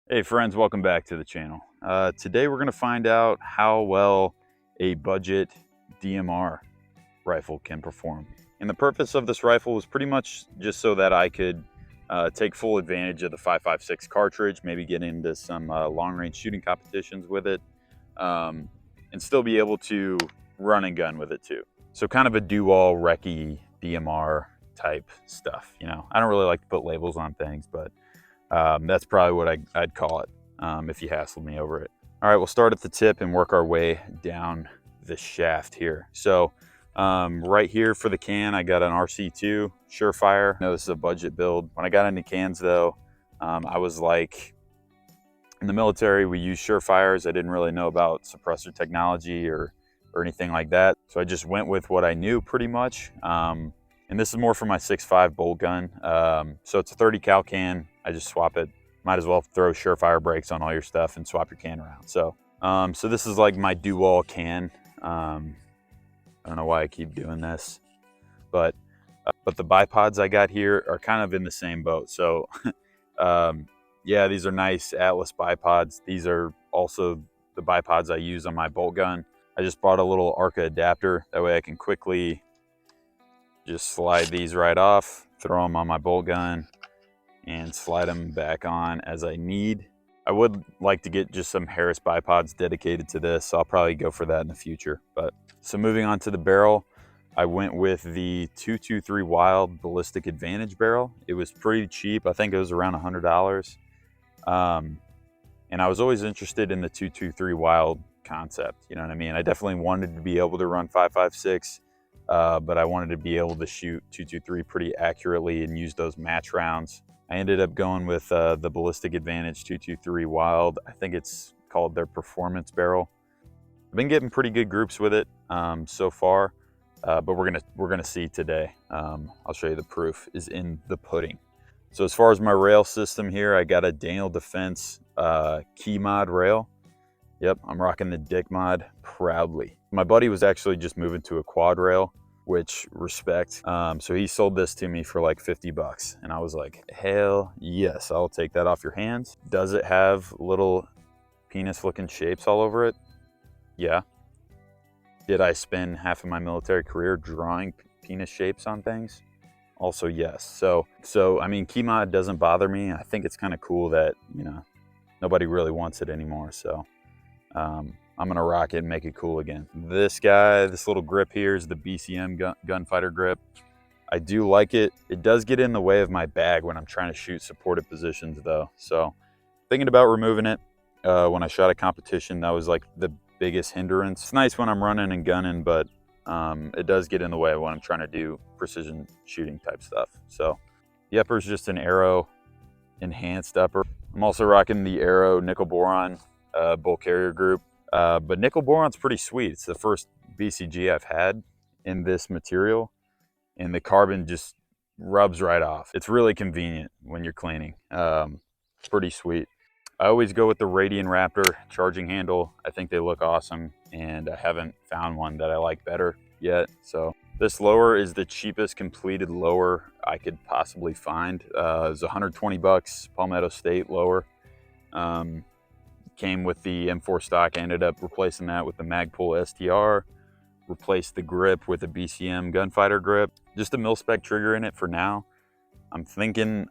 Hey friends, welcome back to the channel. Today we're going to find out how well a Budget DMR rifle can perform. And the purpose of this rifle was pretty much just so that I could take full advantage of the 5.56 cartridge, maybe get into some long-range shooting competitions with it, and still be able to run and gun with it too. So kind of a do-all recce DMR type stuff. You know, I don't really like to put labels on things, but that's probably what I'd call it if you hassled me over it. All right, we'll start at the tip and work our way down the shaft here. So right here for the can, I got an RC2 Surefire. I know this is a budget build. When I got into cans though, I was like, in the military, we use Surefires. I didn't really know about suppressor technology or anything like that. So I just went with what I knew pretty much. And this is more for my 6.5 bolt gun. So it's a 30 cal can. I just swap it. Might as well throw Surefire brakes on all your stuff and swap your can around. So, so this is like my do-all can. I don't know why I keep doing this, but the bipods I got here are kind of in the same boat. So, yeah, these are nice Atlas bipods. These are also the bipods I use on my bolt gun. I just bought a little Arca adapter. That way I can quickly just slide these right off, throw them on my bolt gun, and slide them back on as I need. I would like to get just some Harris bipods dedicated to this, so I'll probably go for that in the future. But so moving on to the barrel, I went with the 223 Wylde Ballistic Advantage barrel. It was pretty cheap. I think it was around $100. And I was always interested in the 223 Wylde concept. You know what I mean? I definitely wanted to be able to run 5.56. But I wanted to be able to shoot 223 pretty accurately and use those match rounds. I ended up going with the Ballistic Advantage 223 Wylde. I think it's called their performance barrel. I've been getting pretty good groups with it so far, but we're gonna see today. I'll show you the proof is in the pudding. So as far as my rail system here, I got a Daniel Defense Keymod rail. Yep, I'm rocking the Dick Mod proudly. My buddy was actually just moving to a quad rail, which respect. So he sold this to me for like 50 bucks. And I was like, hell yes, I'll take that off your hands. Does it have little penis looking shapes all over it? Yeah. Did I spend half of my military career drawing penis shapes on things? Also yes. So I mean, Keymod doesn't bother me. I think it's kind of cool that, you know, nobody really wants it anymore. So I'm gonna rock it and make it cool again. This guy, this little grip here is the BCM gunfighter grip. I do like it. It does get in the way of my bag when I'm trying to shoot supported positions though. So thinking about removing it. When I shot a competition, that was like the biggest hindrance. It's nice when I'm running and gunning, but it does get in the way when I'm trying to do precision shooting type stuff. So the upper is just an Aero enhanced upper. I'm also rocking the Aero nickel boron bull carrier group. But nickel boron's pretty sweet. It's the first BCG I've had in this material, and the carbon just rubs right off. It's really convenient when you're cleaning. Pretty sweet. I always go with the Radian Raptor charging handle. I think they look awesome, and I haven't found one that I like better yet. So this lower is the cheapest completed lower I could possibly find. It was 120 bucks, Palmetto State lower. Came with the M4 stock. I ended up replacing that with the Magpul STR, replaced the grip with a BCM gunfighter grip. Just a mil-spec trigger in it for now. I'm thinking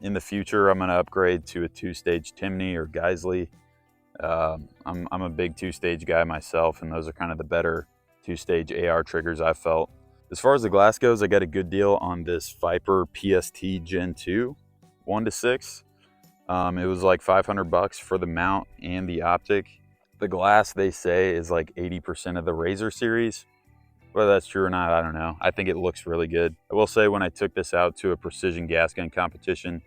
in the future I'm gonna upgrade to a 2-stage Timney or Geisley. I'm a big 2-stage guy myself, and those are kind of the better 2-stage AR triggers I've felt. As far as the glass goes, I got a good deal on this Viper PST Gen 2, 1:6. It was like 500 bucks for the mount and the optic. The glass, they say, is like 80% of the Razor series. Whether that's true or not, I don't know. I think it looks really good. I will say when I took this out to a precision gas gun competition,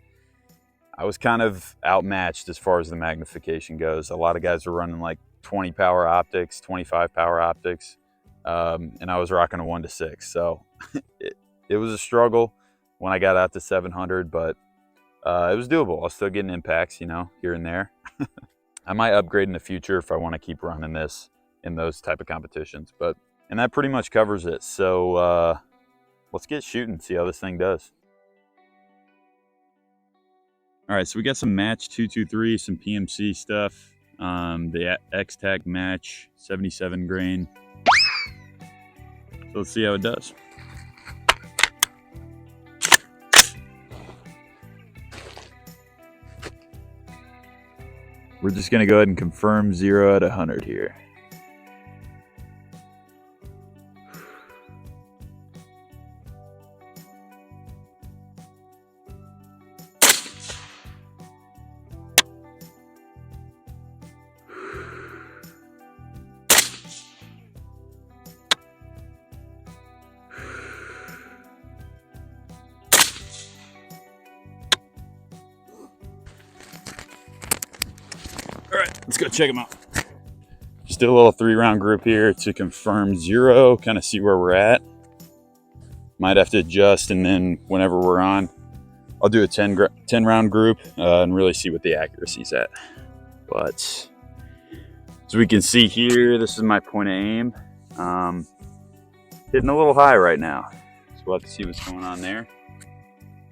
I was kind of outmatched as far as the magnification goes. A lot of guys were running like 20 power optics, 25 power optics, and I was rocking a 1:6. So it was a struggle when I got out to 700, but it was doable. I was still getting impacts, you know, here and there. I might upgrade in the future if I want to keep running this in those type of competitions. And that pretty much covers it. So let's get shooting, see how this thing does. All right, so we got some match 223, some PMC stuff. The X-Tac match 77 grain. So let's see how it does. We're just gonna go ahead and confirm 0 out of 100 here. All right, let's go check them out. Just did a little 3-round group here to confirm 0, kind of see where we're at. Might have to adjust, and then whenever we're on, I'll do a 10-round group and really see what the accuracy's at. But as we can see here, this is my point of aim. Hitting a little high right now. So we'll have to see what's going on there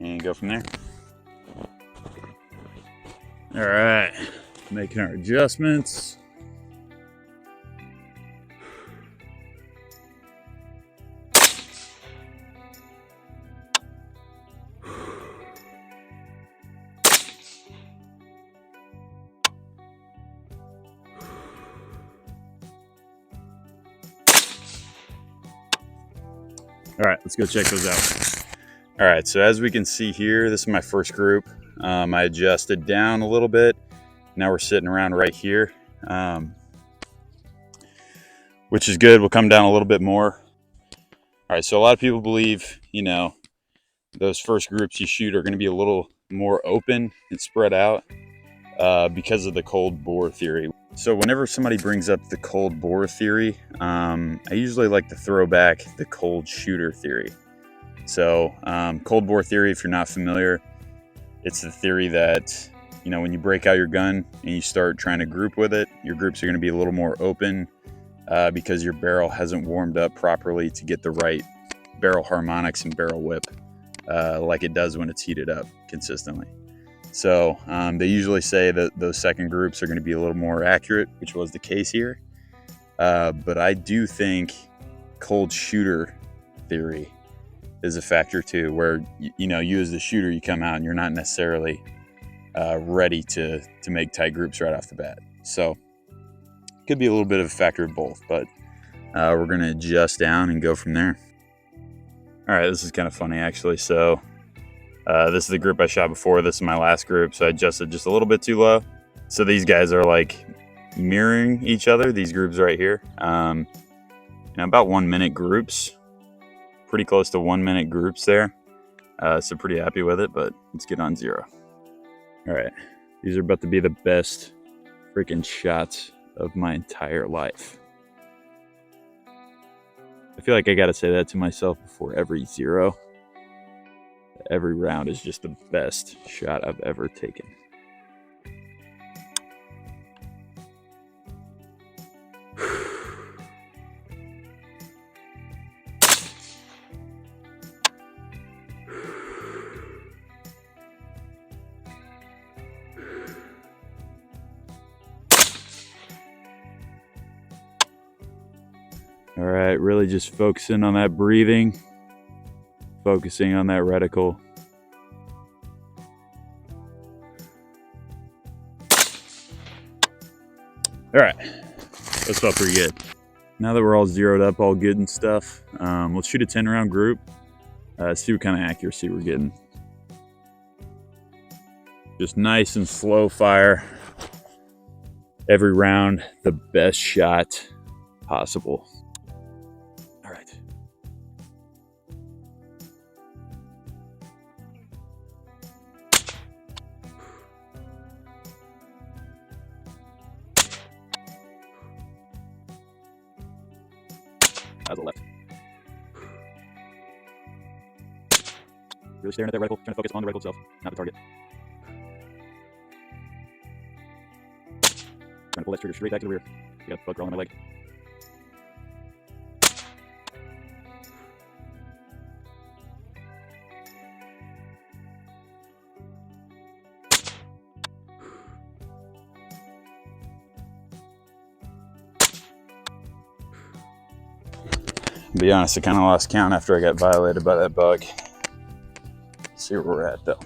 and go from there. All right, making our adjustments. All right, let's go check those out. All right, so as we can see here, this is my first group. I adjusted down a little bit. Now we're sitting around right here, which is good. We'll come down a little bit more. All right, so a lot of people believe, you know, those first groups you shoot are going to be a little more open and spread out because of the cold bore theory. So whenever somebody brings up the cold bore theory, I usually like to throw back the cold shooter theory. So cold bore theory, if you're not familiar, it's the theory that, you know, when you break out your gun and you start trying to group with it, your groups are going to be a little more open because your barrel hasn't warmed up properly to get the right barrel harmonics and barrel whip like it does when it's heated up consistently. So they usually say that those second groups are going to be a little more accurate, which was the case here. But I do think cold shooter theory is a factor too, where you know, you as the shooter, you come out and you're not necessarily ready to make tight groups right off the bat. So it could be a little bit of a factor of both, but we're going to adjust down and go from there. All right, this is kind of funny actually. So this is the group I shot before. This is my last group, so I adjusted just a little bit too low. So these guys are like mirroring each other, these groups right here. You know, about 1 minute groups, pretty close to 1 minute groups there. So pretty happy with it, but let's get on 0. All right, these are about to be the best freaking shots of my entire life. I feel like I gotta say that to myself before every 0. Every round is just the best shot I've ever taken. All right, really just focusing on that breathing, focusing on that reticle. All right, that felt pretty good. Now that we're all zeroed up, all good and stuff, let's shoot a 10-round group, see what kind of accuracy we're getting. Just nice and slow fire. Every round, the best shot possible. All right. How's the left? Really staring at that reticle, trying to focus on the reticle itself, not the target. Trying to pull that trigger straight back to the rear. I got a bug crawling on my leg. To be honest, I kind of lost count after I got violated by that bug. Let's see where we're at though.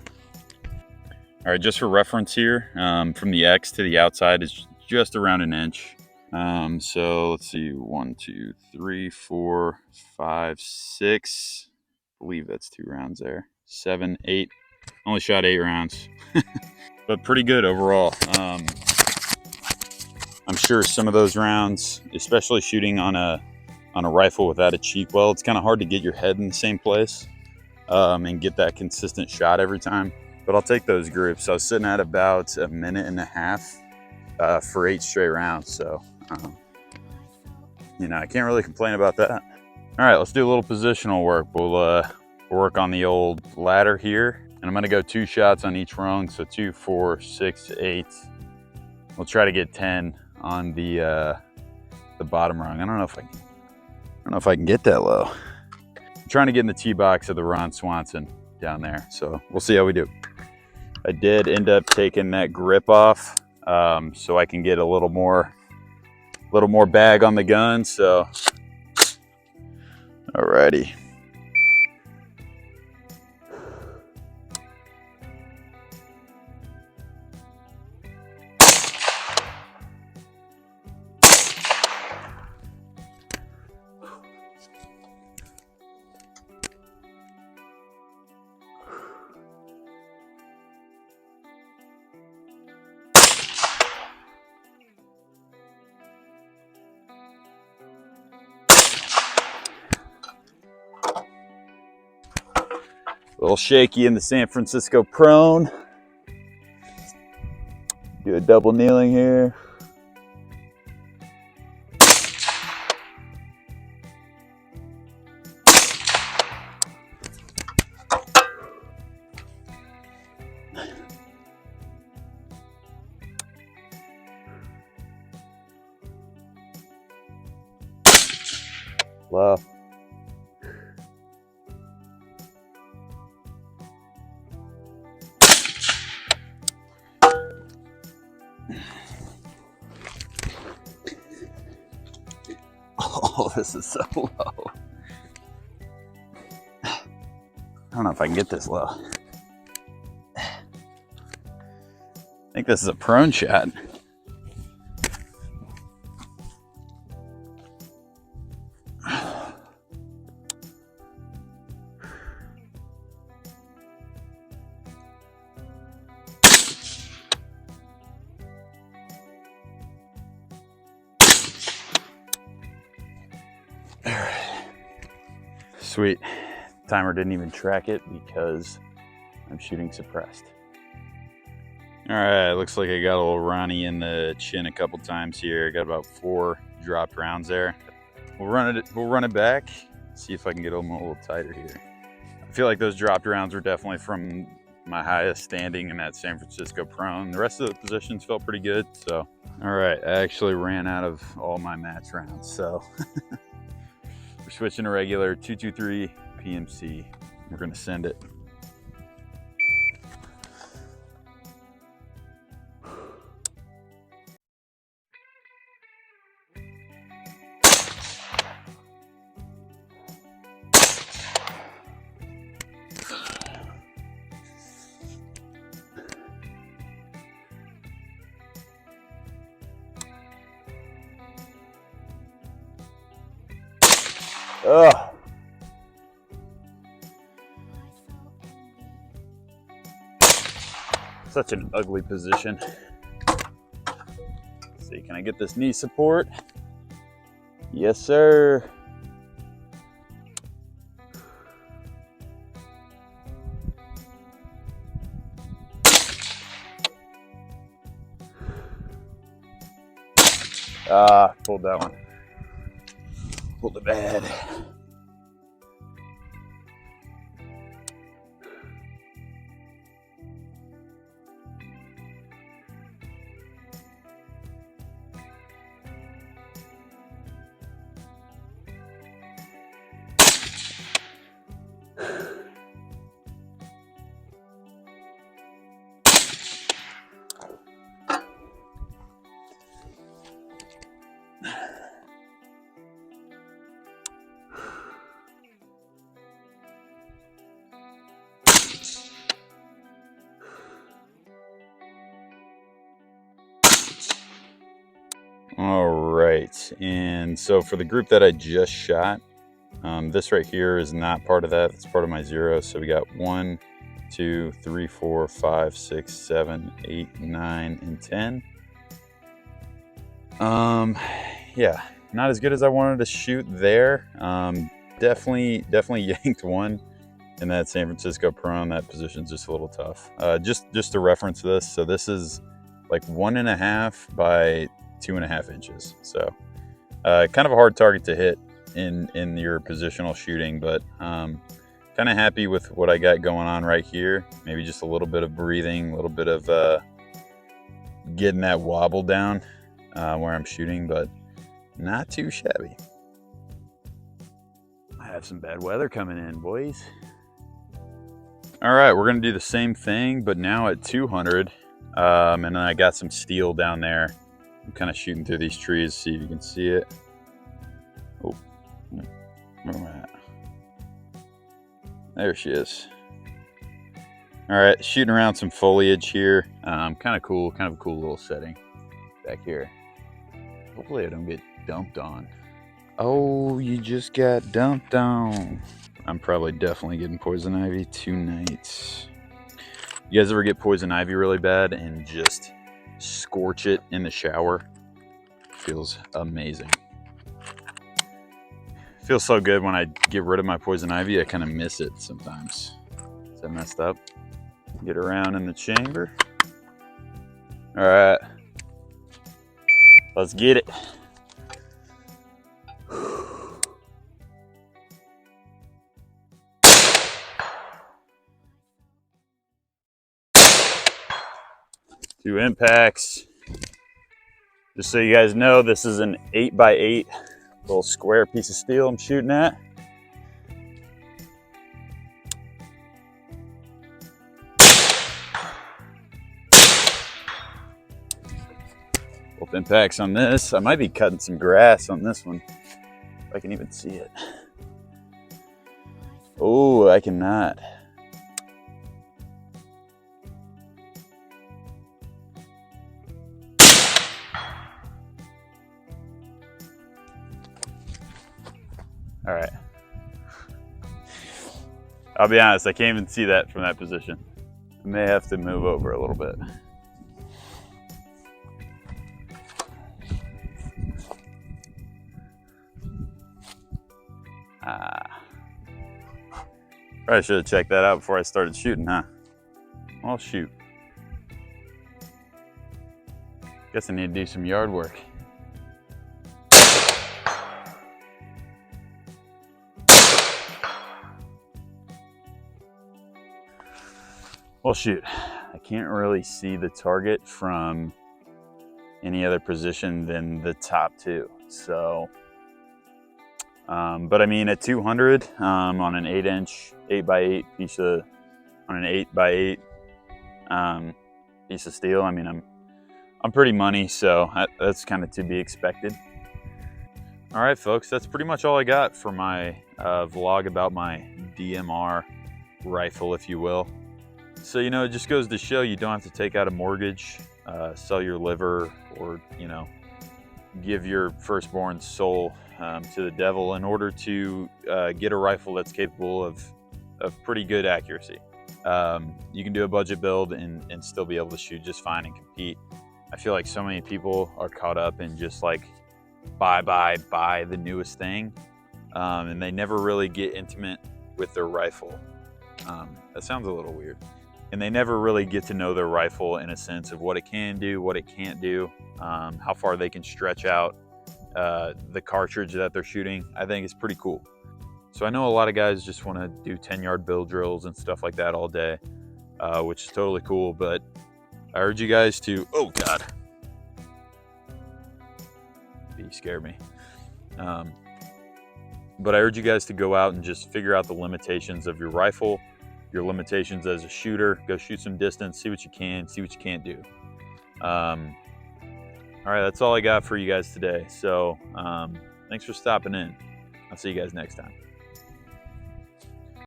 All right, just for reference here, from the X to the outside is just around an inch. So let's see, 1, 2, 3, 4, 5, 6. I believe that's 2 rounds there. 7, 8. Only shot 8 rounds, but pretty good overall. I'm sure some of those rounds, especially shooting on a rifle without a cheek well, it's kind of hard to get your head in the same place and get that consistent shot every time. But I'll take those groups. I was sitting at about 1.5 minutes for 8 straight rounds. So, you know, I can't really complain about that. All right, let's do a little positional work. We'll work on the old ladder here. And I'm gonna go 2 shots on each rung. So 2, 4, 6, 8. We'll try to get 10 on the bottom rung. I don't know if I can get that low. I'm trying to get in the tee box of the Ron Swanson down there. So we'll see how we do. I did end up taking that grip off so I can get a little more bag on the gun. So, alrighty. A little shaky in the San Francisco prone. Do a double kneeling here. Low. Oh, this is so low. I don't know if I can get this low. I think this is a prone shot. Sweet. Timer didn't even track it because I'm shooting suppressed. All right, looks like I got a little Ronnie in the chin a couple times here. Got about 4 dropped rounds there. We'll run it back, see if I can get them a little tighter here. I feel like those dropped rounds were definitely from my highest standing in that San Francisco prone. The rest of the positions felt pretty good, so. All right, I actually ran out of all my match rounds, so. We're switching to regular 223 PMC. We're gonna send it. Ugh. Such an ugly position. Let's see, can I get this knee support? Yes, sir. Pulled that one. Pulled it bad. All right, and so for the group that I just shot, this right here is not part of that. It's part of my 0. So we got 1, 2, 3, 4, 5, 6, 7, 8, 9, and 10. Yeah, not as good as I wanted to shoot there. Definitely yanked one in that San Francisco prone. That position's just a little tough. Just to reference this, so this is like 1.5 by 2.5 inches. So kind of a hard target to hit in your positional shooting, but kind of happy with what I got going on right here. Maybe just a little bit of breathing, a little bit of getting that wobble down where I'm shooting, but not too shabby. I have some bad weather coming in, boys. All right, we're gonna do the same thing, but now at 200. And then I got some steel down there. I'm kind of shooting through these trees, see if you can see it. Oh, where am I at? There she is. All right, shooting around some foliage here. Kind of cool, kind of a cool little setting back here. Hopefully I don't get dumped on. Oh, you just got dumped on. I'm probably definitely getting poison ivy tonight. You guys ever get poison ivy really bad and just scorch it in the shower? Feels amazing. Feels so good when I get rid of my poison ivy. I kind of miss it sometimes. Is that messed up? Get around in the chamber. All right, let's get it. Two impacts. Just so you guys know, this is an 8x8 little square piece of steel I'm shooting at. Both impacts on this. I might be cutting some grass on this one, if I can even see it. Oh, I cannot. All right. I'll be honest, I can't even see that from that position. I may have to move over a little bit. Probably should have checked that out before I started shooting, huh? Well, shoot. Guess I need to do some yard work. Well, shoot, I can't really see the target from any other position than the top two. So, but I mean, at 200 on an 8-inch 8x8 piece of, on an 8x8 piece of steel, I mean, I'm pretty money, so that's kind of to be expected. All right, folks, that's pretty much all I got for my vlog about my DMR rifle, if you will. So, you know, it just goes to show you don't have to take out a mortgage, sell your liver, or, you know, give your firstborn soul to the devil in order to get a rifle that's capable of pretty good accuracy. You can do a budget build and still be able to shoot just fine and compete. I feel like so many people are caught up in just like buy the newest thing, and they never really get intimate with their rifle. That sounds a little weird. And they never really get to know their rifle in a sense of what it can do, what it can't do, how far they can stretch out the cartridge that they're shooting. I think it's pretty cool. So I know a lot of guys just want to do 10-yard bill drills and stuff like that all day, which is totally cool, but I urge you guys to, oh God, you scared me. But I urge you guys to go out and just figure out the limitations of your rifle, your limitations as a shooter. Go shoot some distance, see what you can, see what you can't do. All right, that's all I got for you guys today. So thanks for stopping in. I'll see you guys next time.